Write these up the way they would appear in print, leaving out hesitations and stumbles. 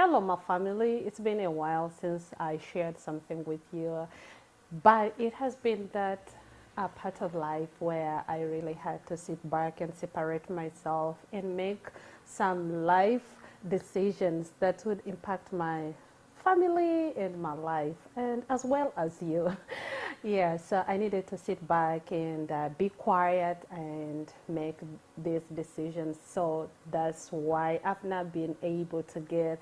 Hello, my family. It's been a while since I shared something with you, but it has been that part of life where I really had to sit back and separate myself and make some life decisions that would impact my family and my life, and as well as you. Yeah, so I needed to sit back and be quiet and make these decisions. So that's why I've not been able to get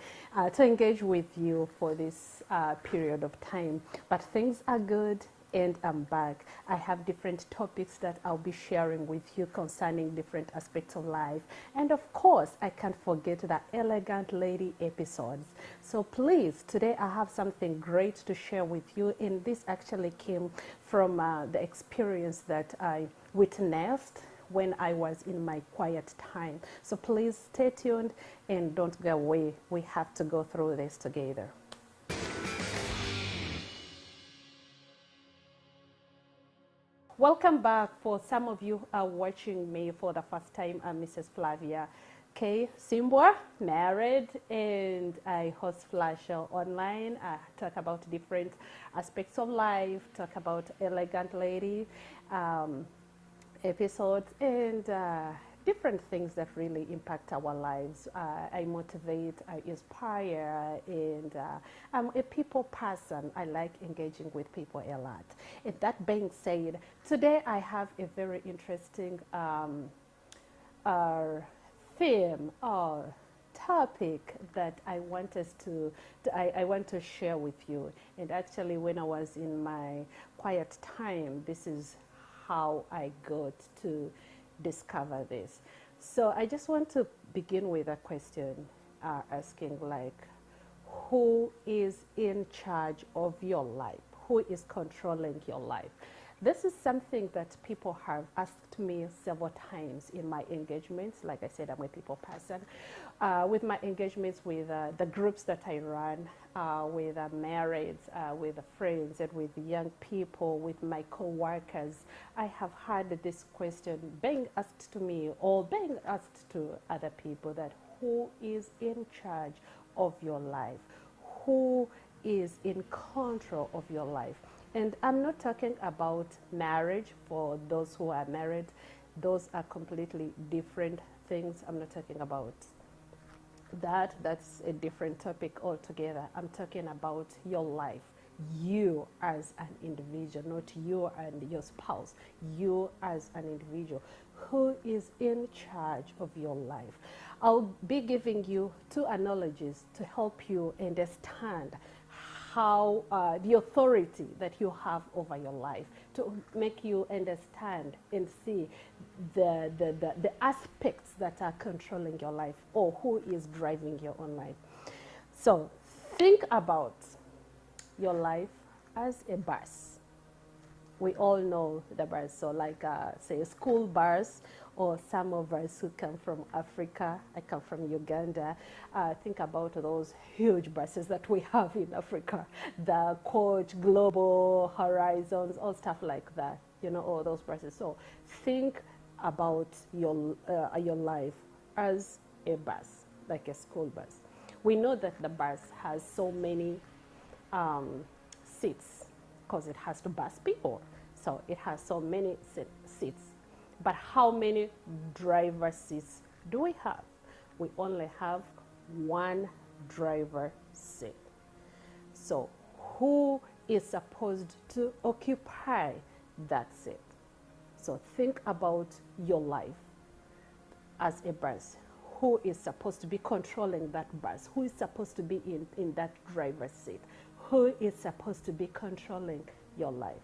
to engage with you for this period of time. But things are good and I'm back. I have different topics that I'll be sharing with you concerning different aspects of life. And of course, I can't forget the Elegant Lady episodes. So please, today I have something great to share with you. And this actually came from the experience that I witnessed when I was in my quiet time. So please stay tuned and don't go away. We have to go through this together. Welcome back. For some of you are watching me for the first time. I'm Mrs. Flavia K. Simbwa, married, and I host Flash Show online. I talk about different aspects of life, talk about Elegant Lady episodes, and different things that really impact our lives. I motivate, I inspire, and I'm a people person. I like engaging with people a lot. And that being said, today I have a very interesting uh, theme or topic that I want us I want to share with you. And actually, when I was in my quiet time, this is how I got to discover this. So I just want to begin with a question asking, like, who is in charge of your life? Who is controlling your life? This is something that people have asked me several times in my engagements. Like I said, I'm a people person. With my engagements with the groups that I run, with marrieds, with friends, and with young people, with my co-workers, I have had this question being asked to me or being asked to other people, that who is in charge of your life? Who is in control of your life? And I'm not talking about marriage. For those who are married, those are completely different things. I'm not talking about that. That's a different topic altogether. I'm talking about your life, you as an individual, not you and your spouse, you as an individual. Who is in charge of your life? I'll be giving you two analogies to help you understand how the authority that you have over your life, to make you understand and see the aspects that are controlling your life, or who is driving your own life. So think about your life as a bus. We all know the bus. So like say school bus, or some of us who come from Africa, I come from Uganda, think about those huge buses that we have in Africa, the Coach, Global, Horizons, all stuff like that, you know, all those buses. So think about your life as a bus, like a school bus. We know that the bus has so many seats because it has to bus people. So it has so many seats. But how many driver seats do we have? We only have one driver seat. So who is supposed to occupy that seat? So think about your life as a bus. Who is supposed to be controlling that bus? Who is supposed to be in that driver's seat? Who is supposed to be controlling your life?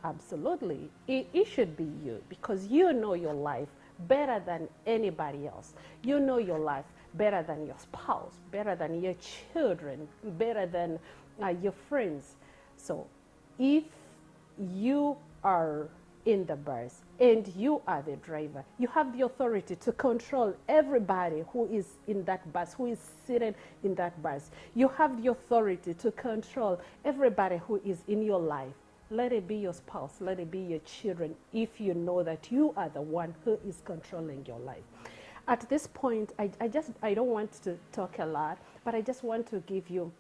Absolutely. It should be you, because you know your life better than anybody else. You know your life better than your spouse, better than your children, better than your friends. So if you are in the bus and you are the driver, you have the authority to control everybody who is in that bus, who is seated in that bus. You have the authority to control everybody who is in your life. Let it be your spouse, let it be your children, if you know that you are the one who is controlling your life. At this point, I don't want to talk a lot. but I just want to give you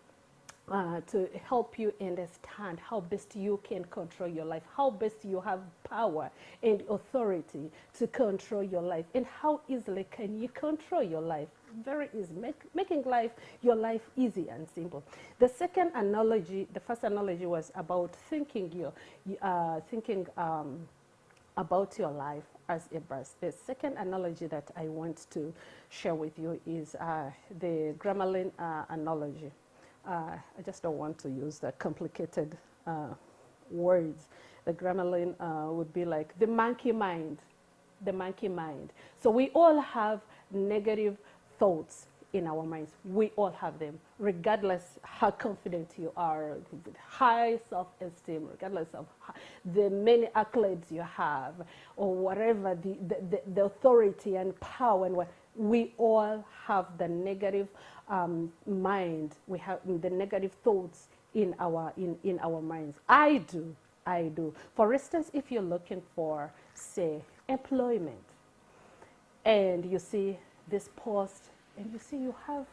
to help you understand how best you can control your life, how best you have power and authority to control your life, and how easily can you control your life. Very easy, making your life easy and simple. The second analogy, the first analogy was about thinking about your life as a bus. The second analogy that I want to share with you is the Grammarly analogy. I just don't want to use the complicated words. The Grammarly would be like the monkey mind. The monkey mind. So we all have negative thoughts in our minds. We all have them, regardless how confident you are, high self-esteem, regardless of the many accolades you have, or whatever the authority and power and what. We all have the negative mind. We have the negative thoughts in our minds. I do. For instance, if you're looking for, say, employment, and you see this post, and you see you have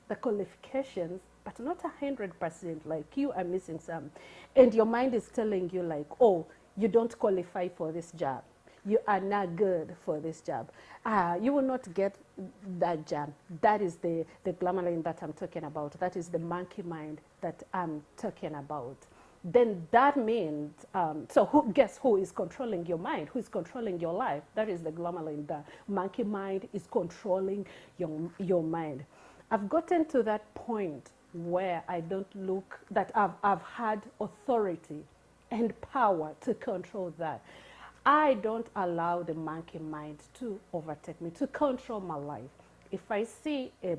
the qualifications, but not 100%, like you are missing some, and your mind is telling you like, oh, you don't qualify for this job. You are not good for this job. You will not get that job. That is the Grammarly that I'm talking about. That is the monkey mind that I'm talking about. Then that means, so guess who is controlling your mind? Who is controlling your life? That is the Grammarly. The monkey mind is controlling your mind. I've gotten to that point where I don't look, that I've had authority and power to control that. I don't allow the monkey mind to overtake me, to control my life. If I see a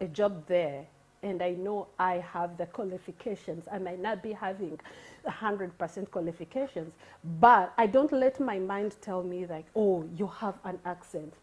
job there and I know I have the qualifications, I might not be having 100% qualifications, but I don't let my mind tell me like, oh, you have an accent.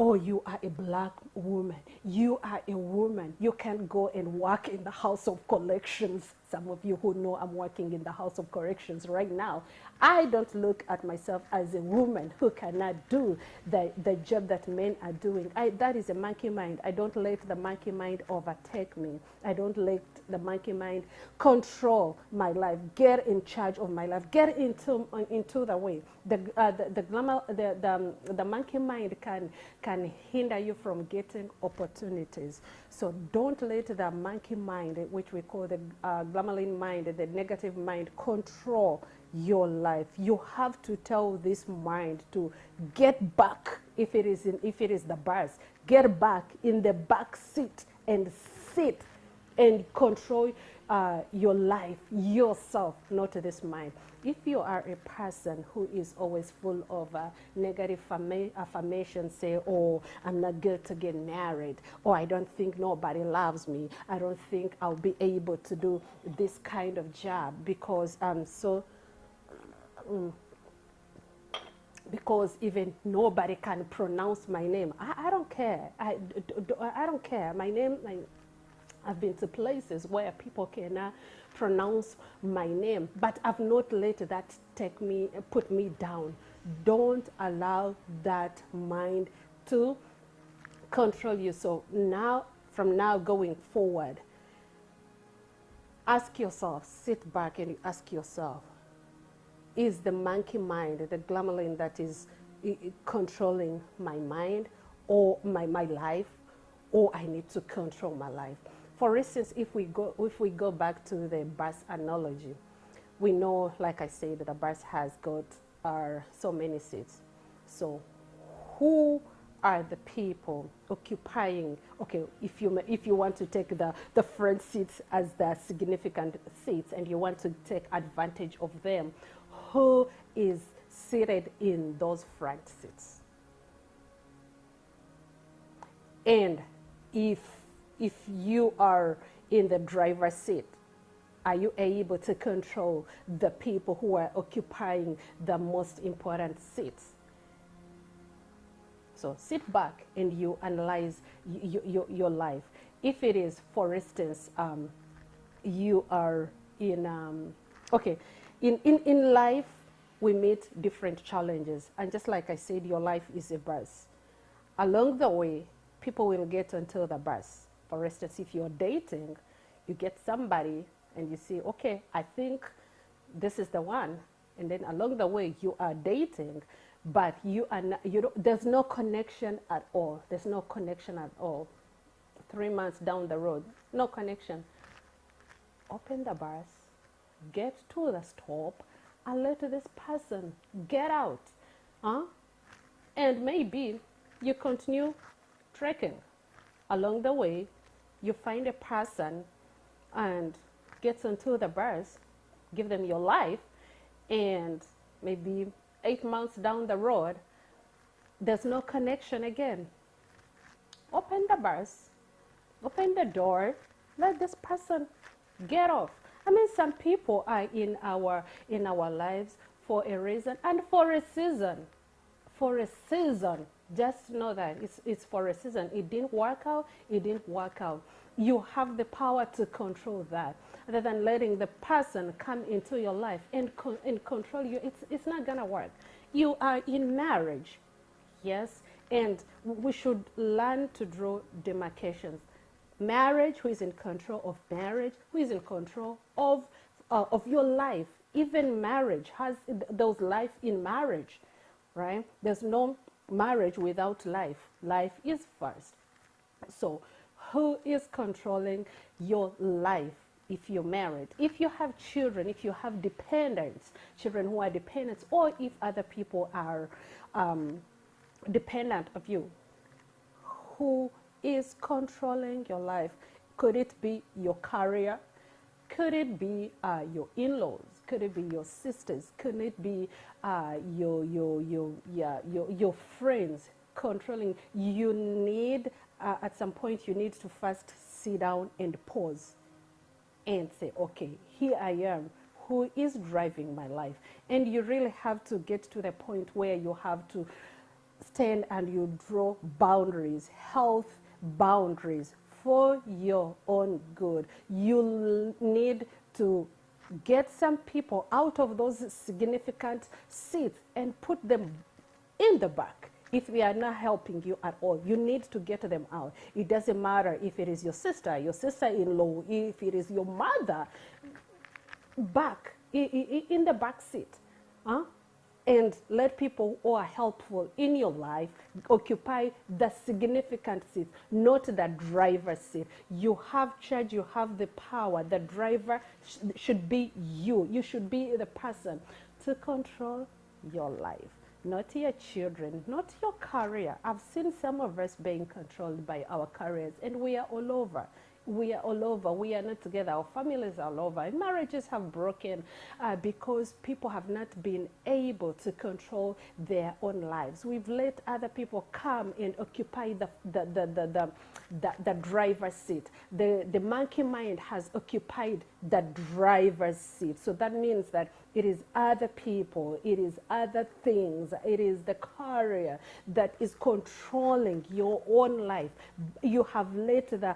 Oh, you are a black woman. You are a woman. You can go and work in the House of Corrections. Some of you who know I'm working in the House of Corrections right now. I don't look at myself as a woman who cannot do the job that men are doing. That is a monkey mind. I don't let the monkey mind overtake me. I don't let the monkey mind control my life, get in charge of my life, get into the way. The monkey mind can hinder you from getting opportunities. So don't let the monkey mind, which we call the Grammarly mind, the negative mind, control your life. You have to tell this mind to get back. If it is the bus, get back in the back seat and sit and control your life, yourself, not this mind. If you are a person who is always full of negative affirmations, say, oh, I'm not good to get married, or I don't think nobody loves me, I don't think I'll be able to do this kind of job because I'm so... because even nobody can pronounce my name. I don't care. I don't care. My name, I've been to places where people cannot pronounce my name, but I've not let that put me down. Don't allow that mind to control you. So now, from now going forward, ask yourself, sit back and ask yourself, is the monkey mind, the Grammarly that is controlling my mind or my life, or I need to control my life? For instance, if we go back to the bus analogy, we know, like I said, that the bus has got so many seats. So who are the people occupying, okay, if you want to take the front seats as the significant seats and you want to take advantage of them, who is seated in those front seats? And if you are in the driver's seat, are you able to control the people who are occupying the most important seats? So sit back and you analyze your life. If it is, for instance, you are in, okay, in life, we meet different challenges. And just like I said, your life is a bus. Along the way, people will get onto the bus. For instance, if you're dating, you get somebody and you see, okay, I think this is the one. And then along the way, you are dating, but you are not, there's no connection at all. There's no connection at all. 3 months down the road, no connection. Open the bars, get to the stop, and let this person get out. And maybe you continue trekking. Along the way, you find a person and gets into the bars, give them your life, and maybe 8 months down the road, there's no connection again. Open the bars, open the door, let this person get off. I mean, some people are in our lives for a reason and for a season. For a season. Just know that it's for a season. It didn't work out, it didn't work out. You have the power to control that. Rather than letting the person come into your life and control you, it's not going to work. You are in marriage, yes, and we should learn to draw demarcations. Marriage, who is in control of marriage, who is in control of your life. Even marriage has those life in marriage, right? There's no marriage without life. Life is first. So who is controlling your life if you're married? If you have children, if you have dependents, children who are dependents, or if other people are dependent of you, who is controlling your life? Could it be your career? Could it be your in-laws? Could it be your sisters? Could it be your friends controlling? You need, at some point, you need to first sit down and pause and say, okay, here I am. Who is driving my life? And you really have to get to the point where you have to stand and you draw boundaries, health boundaries for your own good. You need to get some people out of those significant seats and put them in the back. If they are not helping you at all, you need to get them out. It doesn't matter if it is your sister-in-law, if it is your mother, back, in the back seat. And let people who are helpful in your life occupy the significant seat, not the driver's seat. You have charge, you have the power. The driver should be you. You should be the person to control your life, not your children, not your career. I've seen some of us being controlled by our careers, and we are all over. We are all over. We are not together. Our families are all over. And marriages have broken because people have not been able to control their own lives. We've let other people come and occupy the driver's seat. The monkey mind has occupied the driver's seat. So that means that it is other people, it is other things, it is the career that is controlling your own life. You have let the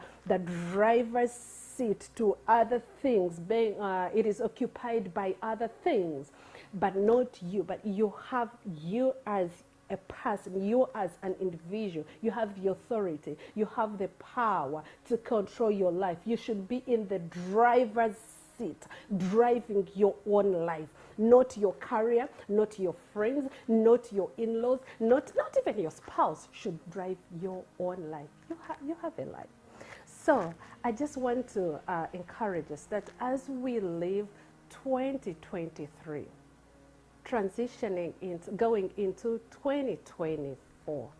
driver's seat to other things. It is occupied by other things, but not you. But you have you as a person, you as an individual. You have the authority. You have the power to control your life. You should be in the driver's seat, driving your own life, not your career, not your friends, not your in-laws, not even your spouse should drive your own life. You have a life. So I just want to encourage us that as we live 2023, transitioning into going into 2024,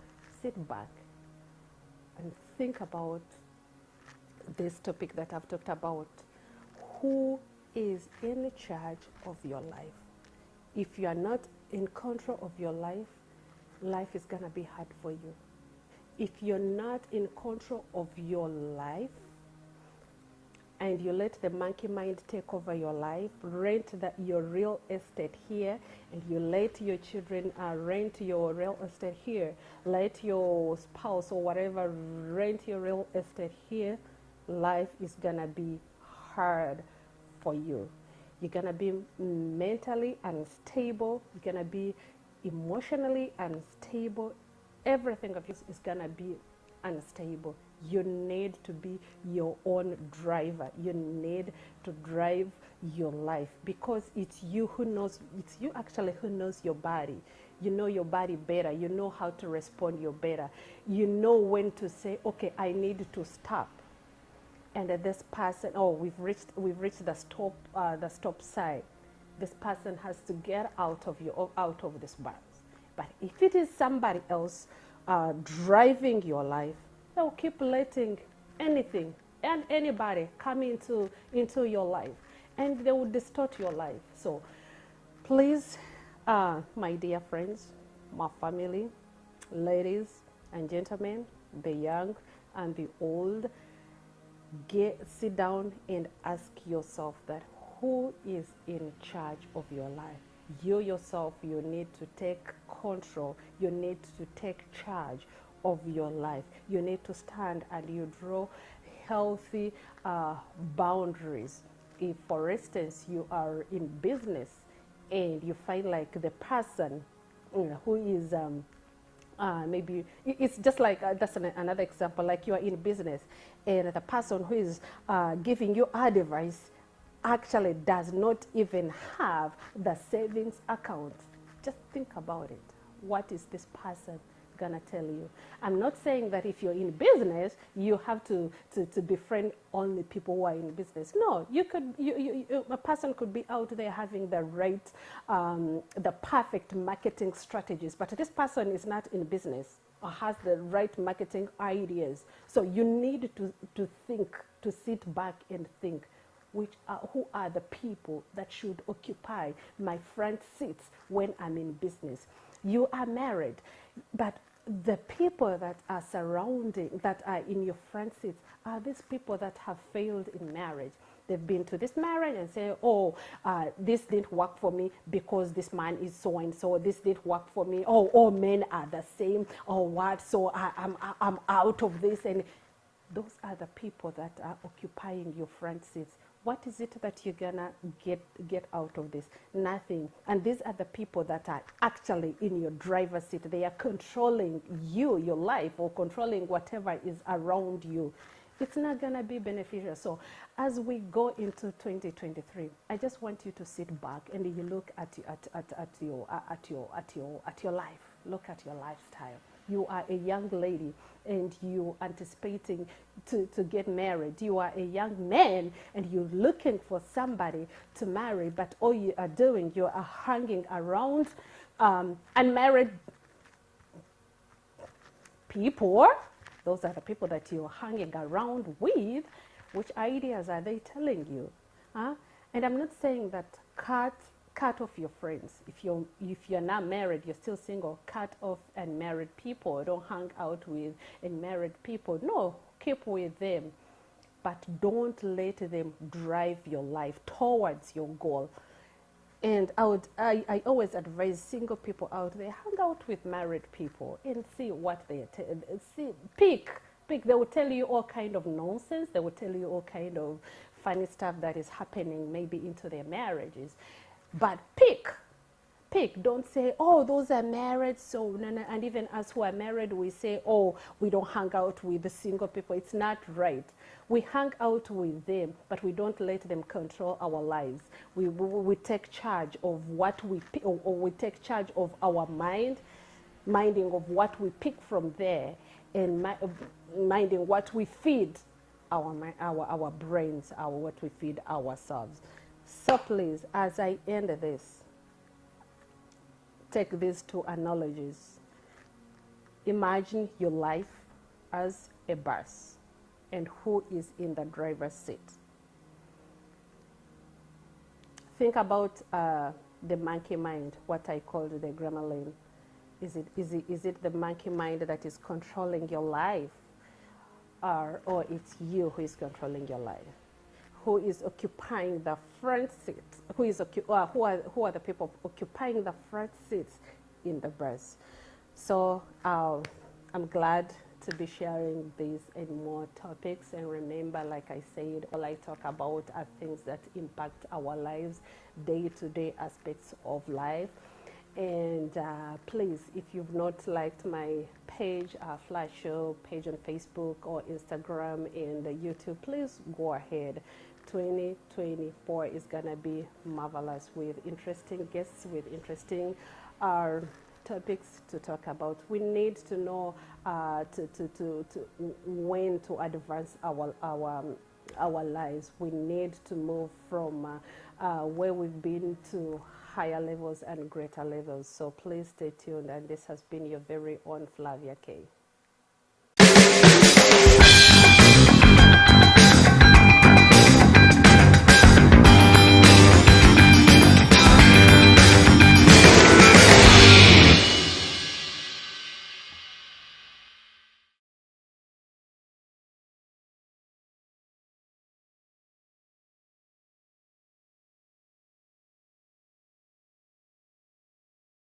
sit back and think about this topic that I've talked about. Who is in charge of your life? If you are not in control of your life, life is going to be hard for you. If you're not in control of your life and you let the monkey mind take over your life, rent your real estate here, and you let your children rent your real estate here, let your spouse or whatever rent your real estate here, life is going to be hard for you. You're going to be mentally unstable. You're going to be emotionally unstable. Everything of you is going to be unstable. You need to be your own driver. You need to drive your life, because it's you who knows, it's you actually who knows your body. You know your body better. You know how to respond you better. You know when to say, okay, I need to stop. And this person, oh, we've reached the stop sign. This person has to get out of this bus. But if it is somebody else driving your life, they'll keep letting anything and anybody come into your life, and they will distort your life. So please, my dear friends, my family, ladies and gentlemen, the young and the old, sit down and ask yourself that who is in charge of your life? You yourself, you need to take control. You need to take charge of your life. You need to stand and you draw healthy boundaries. If, for instance, you are in business and you find like the person who is maybe it's just like that's another example, like you are in business and the person who is giving you advice actually does not even have the savings account. Just think about it. What is this person gonna tell you? I'm not saying that if you're in business you have to befriend only people who are in business. No, you could a person could be out there having the right the perfect marketing strategies, but this person is not in business or has the right marketing ideas. So you need to think, to sit back and think, who are the people that should occupy my front seats when I'm in business. You are married, but the people that are surrounding, that are in your front seats, are these people that have failed in marriage. They've been to this marriage and say, oh, this didn't work for me because this man is so and so. This didn't work for me. Oh, all men are the same. Or what? So I'm out of this. And those are the people that are occupying your front seats. What is it that you're gonna get out of this? Nothing. And these are the people that are actually in your driver's seat. They are controlling you, your life, or controlling whatever is around you. It's not gonna be beneficial. So as we go into 2023, I just want you to sit back and you look at your life. Look at your lifestyle. You are a young lady and you anticipating to get married. You are a young man and you're looking for somebody to marry, but all you are doing, you are hanging around unmarried people. Those are the people that you're hanging around with. Which ideas are they telling you? And I'm not saying that cut off your friends. If you're not married, you're still single, cut off unmarried people. Don't hang out with unmarried people. No, keep with them, but don't let them drive your life towards your goal. And I always advise single people out there, hang out with married people and see what they pick. They will tell you all kind of nonsense. They will tell you all kind of funny stuff that is happening maybe into their marriages. But pick. Don't say, oh, those are married, so no. And even us who are married, we say, oh, we don't hang out with the single people. It's not right. We hang out with them, but we don't let them control our lives. We take charge of what we pick, or we take charge of our minding of what we pick from there, and minding what we feed our brains, what we feed ourselves. So please, as I end this, take these two analogies. Imagine your life as a bus and who is in the driver's seat. Think about the monkey mind, what I called the gremlin. Is it the monkey mind that is controlling your life, or it's you who is controlling your life? Who is occupying the front seat? Who are the people occupying the front seats in the bus? So I'm glad to be sharing these and more topics. And remember, like I said, all I talk about are things that impact our lives, day-to-day aspects of life. And please, if you've not liked my page, Flash Show page on Facebook or Instagram and YouTube, please go ahead. 2024 is gonna be marvelous with interesting guests, with interesting uh, topics to talk about. We need to know to when to advance our lives. We need to move from where we've been to higher levels and greater levels. So please stay tuned. And this has been your very own Flavia K.